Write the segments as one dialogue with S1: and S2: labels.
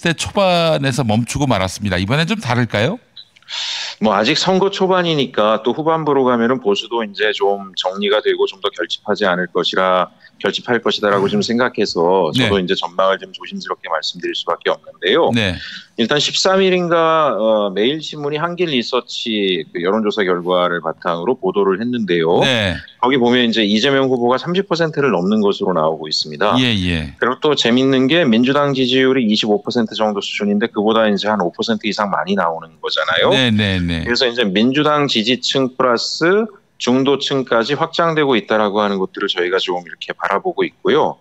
S1: 30% 초반에서 멈추고 말았습니다. 이번엔 좀 다를까요?
S2: 뭐 아직 선거 초반이니까 또 후반부로 가면은 보수도 이제 좀 정리가 되고 좀 더 결집할 것이다라고 좀 생각해서 저도 이제 전망을 좀 조심스럽게 말씀드릴 수밖에 없는데요.
S1: 네.
S2: 일단 13일인가 매일신문이 한길 리서치 그 여론조사 결과를 바탕으로 보도를 했는데요.
S1: 네.
S2: 거기 보면 이제 이재명 후보가 30%를 넘는 것으로 나오고 있습니다.
S1: 예.
S2: 그리고 또 재밌는 게 민주당 지지율이 25% 정도 수준인데 그보다 이제 한 5% 이상 많이 나오는 거잖아요.
S1: 네.
S2: 그래서 이제 민주당 지지층 플러스 중도층까지 확장되고 있다라고 하는 것들을 저희가 좀 이렇게 바라보고 있고요.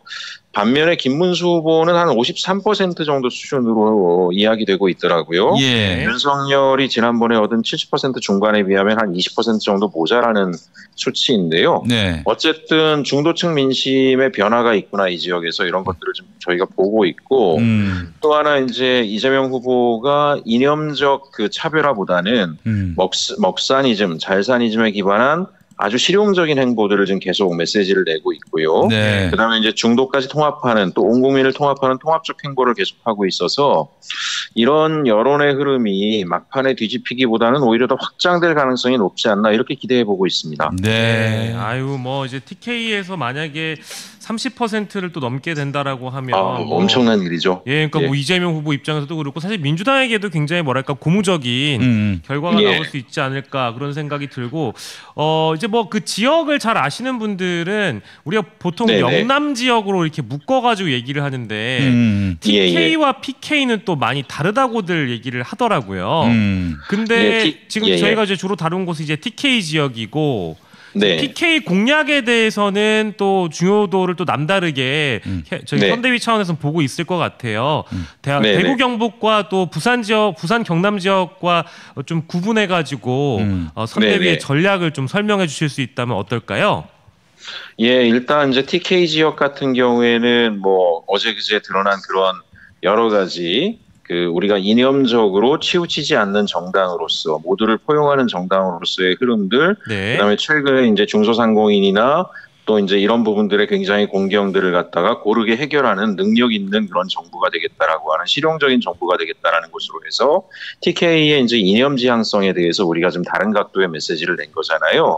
S2: 반면에 김문수 후보는 한 53% 정도 수준으로 이야기되고 있더라고요.
S1: 예.
S2: 윤석열이 지난번에 얻은 70% 중반에 비하면 한 20% 정도 모자라는 수치인데요.
S1: 네.
S2: 어쨌든 중도층 민심의 변화가 있구나 이 지역에서 이런 것들을 좀 저희가 보고 있고 또 하나 이제 이재명 후보가 이념적 그 차별화보다는 먹사니즘, 잘사니즘에 기반한 아주 실용적인 행보들을 지금 계속 메시지를 내고 있고요.
S1: 네.
S2: 그다음에 이제 중도까지 통합하는 또 온 국민을 통합하는 통합적 행보를 계속하고 있어서 이런 여론의 흐름이 막판에 뒤집히기보다는 오히려 더 확장될 가능성이 높지 않나 이렇게 기대해 보고 있습니다.
S1: 네.
S3: 아유 뭐 이제 TK에서 만약에 30%를 또 넘게 된다라고 하면
S2: 엄청난 일이죠.
S3: 예, 그러니까 뭐 이재명 후보 입장에서도 그렇고 사실 민주당에게도 굉장히 뭐랄까 고무적인 결과가 나올 수 있지 않을까 그런 생각이 들고 이제 뭐 그 지역을 잘 아시는 분들은 우리가 보통 영남 지역으로 이렇게 묶어가지고 얘기를 하는데 TK와 PK는 또 많이 다르다고들 얘기를 하더라고요. 근데 지금 저희가 이제 주로 다룬 곳이 이제 TK 지역이고. PK 공약에 대해서는 또 중요도를 또 남다르게 저희 선대위 차원에서 보고 있을 것 같아요. 대구 경북과 또 부산 경남 지역과 좀 구분해 가지고 선대위의 전략을 좀 설명해 주실 수 있다면 어떨까요?
S2: 예, 일단 이제 TK 지역 같은 경우에는 뭐 어제 그제 드러난 그런 여러 가지 그 우리가 이념적으로 치우치지 않는 정당으로서 모두를 포용하는 정당으로서의 흐름들, 그다음에 최근에 이제 중소상공인이나 또 이제 이런 부분들의 굉장히 공경들을 갖다가 고르게 해결하는 능력 있는 그런 정부가 되겠다라고 하는 실용적인 정부가 되겠다라는 것으로 해서 TK의 이제 이념 지향성에 대해서 우리가 좀 다른 각도의 메시지를 낸 거잖아요.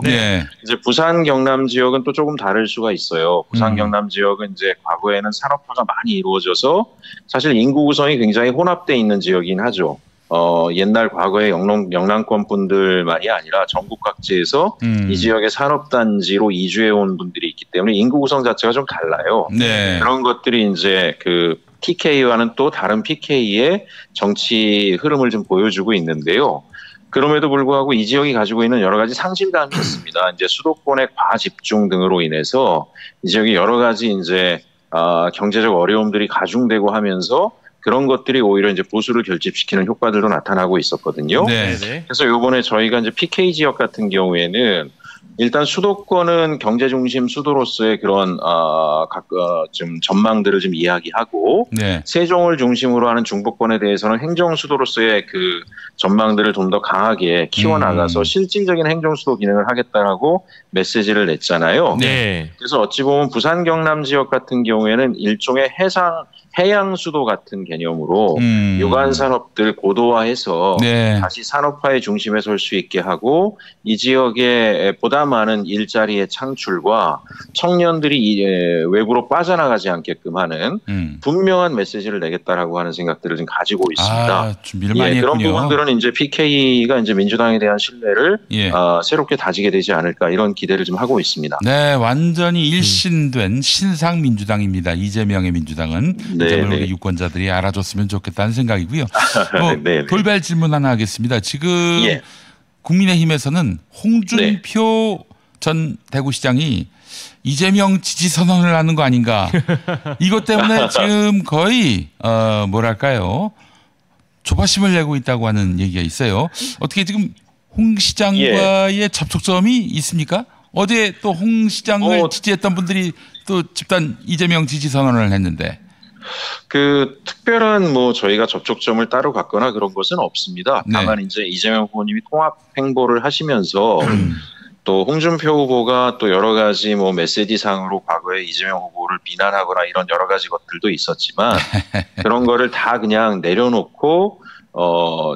S2: 이제 부산 경남 지역은 또 조금 다를 수가 있어요. 부산 경남 지역은 이제 과거에는 산업화가 많이 이루어져서 사실 인구 구성이 굉장히 혼합돼 있는 지역이긴 하죠. 옛날 과거의 영남권 분들만이 아니라 전국 각지에서 이 지역의 산업단지로 이주해온 분들이 있기 때문에 인구 구성 자체가 좀 달라요. 그런 것들이 이제 그 TK와는 또 다른 PK의 정치 흐름을 좀 보여주고 있는데요. 그럼에도 불구하고 이 지역이 가지고 있는 여러 가지 상실감이 있습니다. 이제 수도권의 과집중 등으로 인해서 이 지역이 여러 가지 이제 경제적 어려움들이 가중되고 하면서 그런 것들이 오히려 이제 보수를 결집시키는 효과들도 나타나고 있었거든요. 그래서 이번에 저희가 이제 PK 지역 같은 경우에는 일단 수도권은 경제 중심 수도로서의 그런 좀 전망들을 좀 이야기하고 세종을 중심으로 하는 중부권에 대해서는 행정 수도로서의 그 전망들을 좀 더 강하게 키워나가서 실질적인 행정 수도 기능을 하겠다라고 메시지를 냈잖아요. 그래서 어찌 보면 부산 경남 지역 같은 경우에는 일종의 해양 수도 같은 개념으로 유관 산업들 고도화해서 다시 산업화의 중심에 설 수 있게 하고 이 지역에 보다 많은 일자리의 창출과 청년들이 외부로 빠져나가지 않게끔 하는 분명한 메시지를 내겠다라고 하는 생각들을 지금 가지고 있습니다.
S1: 준비를 많이
S2: 그런
S1: 했군요.
S2: 부분들은 이제 PK가 이제 민주당에 대한 신뢰를 새롭게 다지게 되지 않을까 이런 기대를 좀 하고 있습니다.
S1: 네, 완전히 일신된 신상 민주당입니다. 이재명의 민주당은 우리 유권자들이 알아줬으면 좋겠다는 생각이고요. 돌발 질문 하나 하겠습니다. 지금 국민의힘에서는 홍준표 전 대구시장이 이재명 지지 선언을 하는 거 아닌가. 이것 때문에 지금 거의 뭐랄까요. 조바심을 내고 있다고 하는 얘기가 있어요. 어떻게 지금 홍 시장과의 접촉점이 있습니까? 어제 또 홍 시장을 지지했던 분들이 또 집단 이재명 지지 선언을 했는데.
S2: 그 특별한 뭐 저희가 접촉점을 따로 갖거나 그런 것은 없습니다. 다만 이제 이재명 후보님이 통합 행보를 하시면서 또 홍준표 후보가 또 여러 가지 뭐 메시지상으로 과거에 이재명 후보를 비난하거나 이런 여러 가지 것들도 있었지만 그런 거를 다 그냥 내려놓고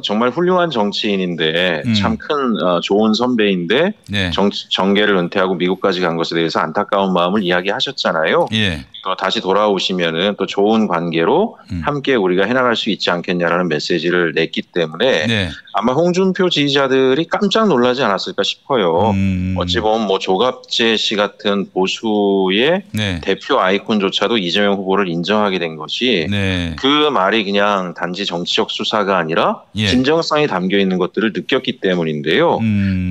S2: 정말 훌륭한 정치인인데 참 큰 좋은 선배인데
S1: 네.
S2: 정계를 은퇴하고 미국까지 간 것에 대해서 안타까운 마음을 이야기하셨잖아요.
S1: 예.
S2: 또 다시 돌아오시면은 또 좋은 관계로 함께 우리가 해나갈 수 있지 않겠냐라는 메시지를 냈기 때문에
S1: 네.
S2: 아마 홍준표 지지자들이 깜짝 놀라지 않았을까 싶어요. 어찌 보면 뭐 조갑재 씨 같은 보수의
S1: 네.
S2: 대표 아이콘조차도 이재명 후보를 인정하게 된 것이
S1: 네.
S2: 그 말이 그냥 단지 정치적 수사가 아니라
S1: 예.
S2: 진정성이 담겨 있는 것들을 느꼈기 때문인데요.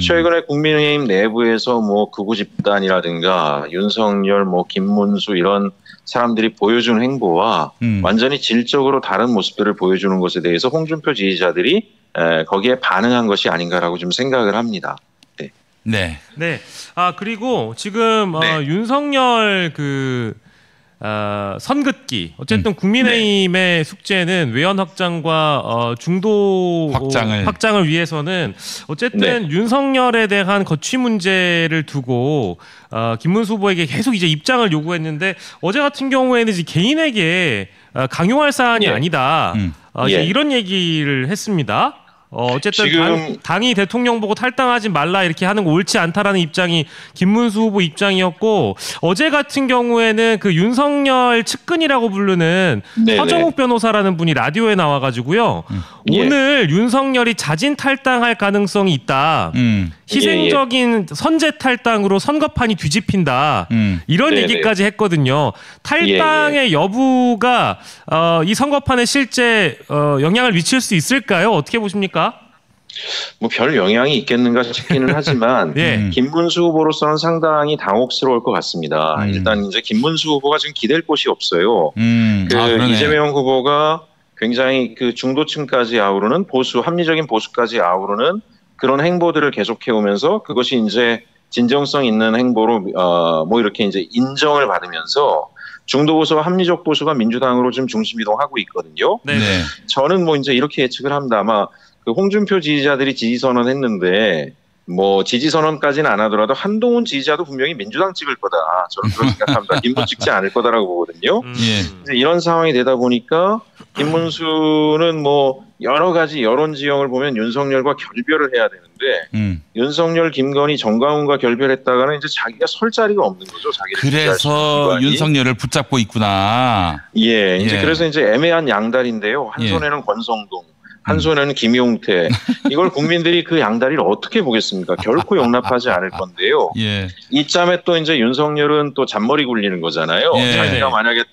S2: 최근에 국민의힘 내부에서 뭐 극우 집단이라든가 윤석열, 뭐 김문수 이런 사람들이 보여준 행보와 완전히 질적으로 다른 모습들을 보여주는 것에 대해서 홍준표 지지자들이 거기에 반응한 것이 아닌가라고 좀 생각을 합니다. 네.
S1: 네.
S3: 네. 아 그리고 지금
S2: 네.
S3: 윤석열 선긋기 어쨌든 국민의힘의 숙제는 외연 확장과 중도 확장을 위해서는 어쨌든 윤석열에 대한 거취 문제를 두고 김문수 후보에게 계속 이제 입장을 요구했는데 어제 같은 경우에는 이제 개인에게 강요할 사안이 아니다. 이제 이런 얘기를 했습니다. 어쨌든
S2: 지금
S3: 당이 대통령 보고 탈당하지 말라 이렇게 하는 거 옳지 않다라는 입장이 김문수 후보 입장이었고 어제 같은 경우에는 그 윤석열 측근이라고 부르는 서정욱 변호사라는 분이 라디오에 나와가지고요. 오늘 윤석열이 자진 탈당할 가능성이 있다. 희생적인 선제 탈당으로 선거판이 뒤집힌다. 이런 얘기까지 했거든요. 탈당의 여부가 이 선거판에 실제 영향을 미칠 수 있을까요? 어떻게 보십니까?
S2: 뭐 별 영향이 있겠는가 싶기는 하지만 김문수 후보로서는 상당히 당혹스러울 것 같습니다. 일단 이제 김문수 후보가 지금 기댈 곳이 없어요. 이재명 후보가 굉장히 그 중도층까지 아우르는 보수, 합리적인 보수까지 아우르는 그런 행보들을 계속해 오면서 그것이 이제 진정성 있는 행보로 뭐 이렇게 이제 인정을 받으면서 중도 보수와 합리적 보수가 민주당으로 좀 중심 이동하고 있거든요.
S3: 네.
S2: 저는 뭐 이제 이렇게 예측을 합니다. 아마 그 홍준표 지지자들이 지지 선언했는데 뭐 지지 선언까지는 안 하더라도 한동훈 지지자도 분명히 민주당 찍을 거다. 저는 그렇게 생각합니다. 김문수 찍지 않을 거다라고 보거든요. 이제 이런 상황이 되다 보니까 김문수는 뭐 여러 가지 여론 지형을 보면 윤석열과 결별을 해야 되는데 윤석열, 김건희, 정광훈과 결별했다가는 이제 자기가 설 자리가 없는 거죠.
S1: 그래서 윤석열을 붙잡고 있구나.
S2: 이제 그래서 이제 애매한 양다리인데요. 한 손에는 권성동, 한 손에는 김용태. 이걸 국민들이 그 양다리를 어떻게 보겠습니까? 결코 용납하지 않을 건데요. 이참에 또 이제 윤석열은 또 잔머리 굴리는 거잖아요. 자기가 만약에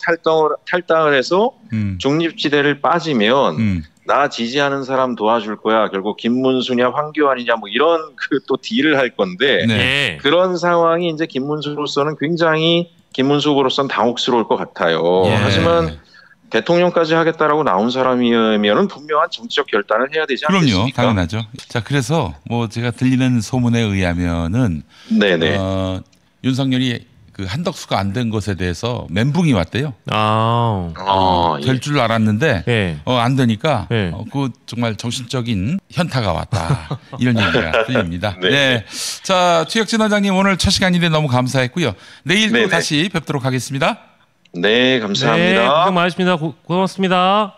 S2: 탈당을 해서 중립지대를 빠지면 나 지지하는 사람 도와줄 거야. 결국 김문수냐 황교안이냐 뭐 이런 그 또 딜을 할 건데 그런 상황이 이제 김문수로서는 굉장히 김문수 후보로서는 당혹스러울 것 같아요. 하지만 대통령까지 하겠다라고 나온 사람이면은 분명한 정치적 결단을 해야 되지 않겠습니까?
S1: 그럼요, 당연하죠. 자, 그래서 뭐 제가 들리는 소문에 의하면은 윤석열이 그 한덕수가 안 된 것에 대해서 멘붕이 왔대요. 될 줄 알았는데 안 되니까 그 정말 정신적인 현타가 왔다. 이런 얘기가 들립니다. 자, 최혁진 원장님 오늘 첫 시간인데 너무 감사했고요. 내일 또 다시 뵙도록 하겠습니다.
S2: 네, 감사합니다.
S3: 고생 많으십니다. 고맙습니다.